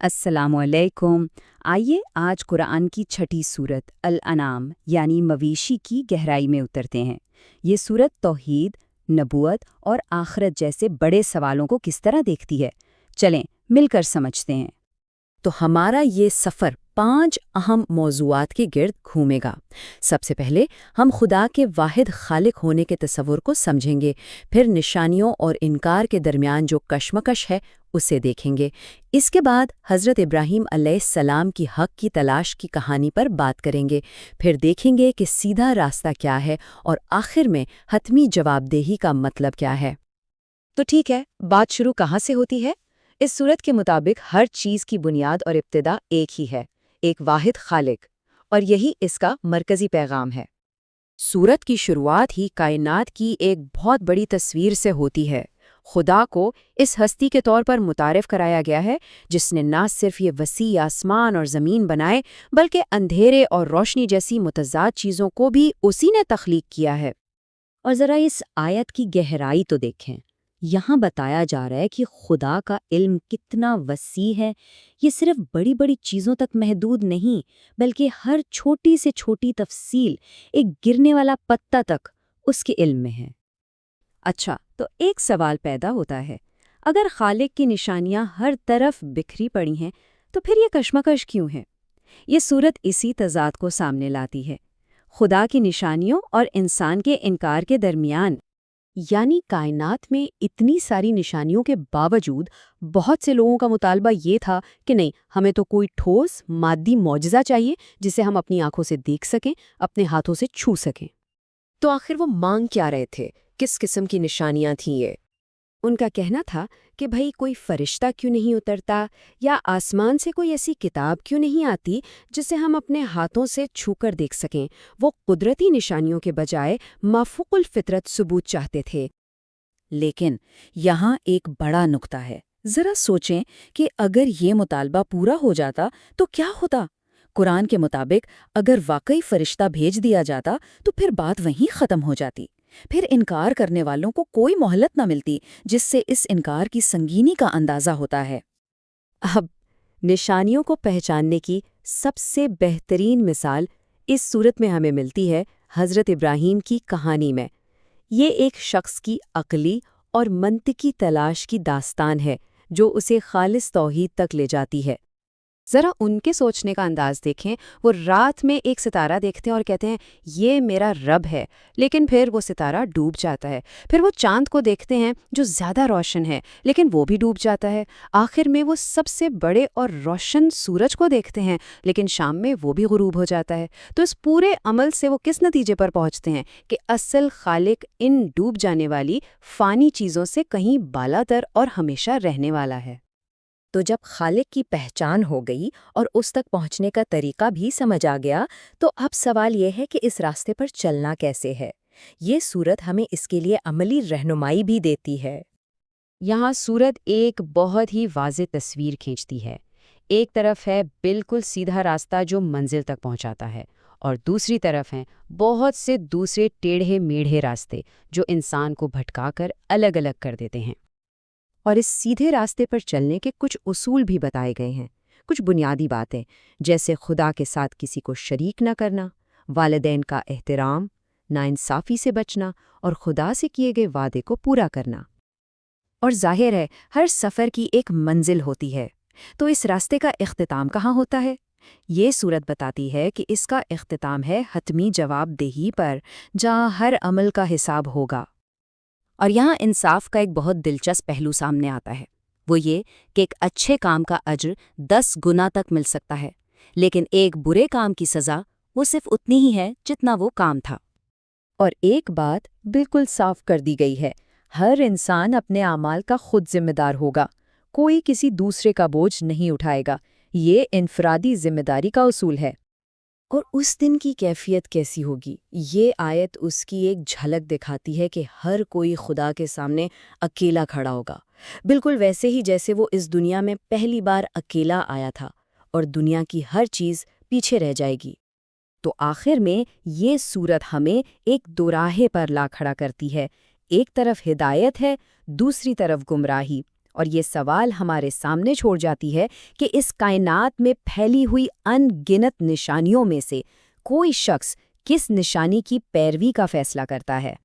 السلام علیکم۔ آئیے آج قرآن کی چھٹی سورت الانعام یعنی مویشی کی گہرائی میں اترتے ہیں۔ یہ سورت توحید، نبوت اور آخرت جیسے بڑے سوالوں کو کس طرح دیکھتی ہے، چلیں مل کر سمجھتے ہیں۔ تو ہمارا یہ سفر 5 اہم موضوعات کے گرد گھومے گا۔ سب سے پہلے ہم خدا کے واحد خالق ہونے کے تصور کو سمجھیں گے، پھر نشانیوں اور انکار کے درمیان جو کشمکش ہے اسے دیکھیں گے۔ اس کے بعد حضرت ابراہیم علیہ السلام کی حق کی تلاش کی کہانی پر بات کریں گے، پھر دیکھیں گے کہ سیدھا راستہ کیا ہے اور آخر میں حتمی جواب دہی کا مطلب کیا ہے۔ تو ٹھیک ہے، بات شروع کہاں سے ہوتی ہے؟ اس صورت کے مطابق ہر چیز کی بنیاد اور ابتدا ایک ہی ہے، ایک واحد خالق، اور یہی اس کا مرکزی پیغام ہے۔ سورت کی شروعات ہی کائنات کی ایک بہت بڑی تصویر سے ہوتی ہے۔ خدا کو اس ہستی کے طور پر متعارف کرایا گیا ہے جس نے نہ صرف یہ وسیع آسمان اور زمین بنائے بلکہ اندھیرے اور روشنی جیسی متضاد چیزوں کو بھی اسی نے تخلیق کیا ہے۔ اور ذرا اس آیت کی گہرائی تو دیکھیں۔ یہاں بتایا جا رہا ہے کہ خدا کا علم کتنا وسیع ہے۔ یہ صرف بڑی بڑی چیزوں تک محدود نہیں، بلکہ ہر چھوٹی سے چھوٹی تفصیل، ایک گرنے والا پتا تک اس کے علم میں ہے۔ اچھا، تو ایک سوال پیدا ہوتا ہے، اگر خالق کی نشانیاں ہر طرف بکھری پڑی ہیں تو پھر یہ کشمکش کیوں ہے؟ یہ صورت اسی تضاد کو سامنے لاتی ہے، خدا کی نشانیوں اور انسان کے انکار کے درمیان۔ یعنی کائنات میں اتنی ساری نشانیوں کے باوجود بہت سے لوگوں کا مطالبہ یہ تھا کہ نہیں، ہمیں تو کوئی ٹھوس مادی معجزہ چاہیے جسے ہم اپنی آنکھوں سے دیکھ سکیں، اپنے ہاتھوں سے چھو سکیں۔ تو آخر وہ مانگ کیا رہے تھے؟ کس قسم کی نشانیاں تھیں یہ؟ ان کا کہنا تھا کہ بھئی کوئی فرشتہ کیوں نہیں اترتا، یا آسمان سے کوئی ایسی کتاب کیوں نہیں آتی جسے ہم اپنے ہاتھوں سے چھو کر دیکھ سکیں۔ وہ قدرتی نشانیوں کے بجائے مافوق الفطرت ثبوت چاہتے تھے۔ لیکن یہاں ایک بڑا نقطہ ہے، ذرا سوچیں کہ اگر یہ مطالبہ پورا ہو جاتا تو کیا ہوتا؟ قرآن کے مطابق اگر واقعی فرشتہ بھیج دیا جاتا تو پھر بات وہیں ختم ہو جاتی، پھر انکار کرنے والوں کو کوئی مہلت نہ ملتی، جس سے اس انکار کی سنگینی کا اندازہ ہوتا ہے۔ اب نشانیوں کو پہچاننے کی سب سے بہترین مثال اس صورت میں ہمیں ملتی ہے حضرت ابراہیم کی کہانی میں۔ یہ ایک شخص کی عقلی اور منطقی تلاش کی داستان ہے جو اسے خالص توحید تک لے جاتی ہے۔ ذرا ان کے سوچنے کا انداز دیکھیں۔ وہ رات میں ایک ستارہ دیکھتے ہیں اور کہتے ہیں یہ میرا رب ہے، لیکن پھر وہ ستارہ ڈوب جاتا ہے۔ پھر وہ چاند کو دیکھتے ہیں جو زیادہ روشن ہے، لیکن وہ بھی ڈوب جاتا ہے۔ آخر میں وہ سب سے بڑے اور روشن سورج کو دیکھتے ہیں، لیکن شام میں وہ بھی غروب ہو جاتا ہے۔ تو اس پورے عمل سے وہ کس نتیجے پر پہنچتے ہیں کہ اصل خالق ان ڈوب جانے والی فانی چیزوں سے کہیں بالا تر اور ہمیشہ رہنے والا ہے۔ تو جب خالق کی پہچان ہو گئی اور اس تک پہنچنے کا طریقہ بھی سمجھ آ گیا، تو اب سوال یہ ہے کہ اس راستے پر چلنا کیسے ہے۔ یہ سورت ہمیں اس کے لیے عملی رہنمائی بھی دیتی ہے۔ یہاں سورت ایک بہت ہی واضح تصویر کھینچتی ہے۔ ایک طرف ہے بالکل سیدھا راستہ جو منزل تک پہنچاتا ہے، اور دوسری طرف ہیں بہت سے دوسرے ٹیڑھے میڑھے راستے جو انسان کو بھٹکا کر الگ الگ کر دیتے ہیں۔ اور اس سیدھے راستے پر چلنے کے کچھ اصول بھی بتائے گئے ہیں، کچھ بنیادی باتیں، جیسے خدا کے ساتھ کسی کو شریک نہ کرنا، والدین کا احترام، ناانصافی سے بچنا اور خدا سے کیے گئے وعدے کو پورا کرنا۔ اور ظاہر ہے ہر سفر کی ایک منزل ہوتی ہے، تو اس راستے کا اختتام کہاں ہوتا ہے؟ یہ سورت بتاتی ہے کہ اس کا اختتام ہے حتمی جواب دہی پر، جہاں ہر عمل کا حساب ہوگا۔ اور یہاں انصاف کا ایک بہت دلچسپ پہلو سامنے آتا ہے، وہ یہ کہ ایک اچھے کام کا اجر 10 گنا تک مل سکتا ہے، لیکن ایک برے کام کی سزا وہ صرف اتنی ہی ہے جتنا وہ کام تھا۔ اور ایک بات بالکل صاف کر دی گئی ہے، ہر انسان اپنے اعمال کا خود ذمہ دار ہوگا، کوئی کسی دوسرے کا بوجھ نہیں اٹھائے گا۔ یہ انفرادی ذمہ داری کا اصول ہے۔ اور اس دن کی کیفیت کیسی ہوگی؟ یہ آیت اس کی ایک جھلک دکھاتی ہے کہ ہر کوئی خدا کے سامنے اکیلا کھڑا ہوگا، بالکل ویسے ہی جیسے وہ اس دنیا میں پہلی بار اکیلا آیا تھا، اور دنیا کی ہر چیز پیچھے رہ جائے گی۔ تو آخر میں یہ سورت ہمیں ایک دوراہے پر لا کھڑا کرتی ہے، ایک طرف ہدایت ہے، دوسری طرف گمراہی، اور یہ سوال ہمارے سامنے چھوڑ جاتی ہے کہ اس کائنات میں پھیلی ہوئی ان گنت نشانیوں میں سے کوئی شخص کس نشانی کی پیروی کا فیصلہ کرتا ہے۔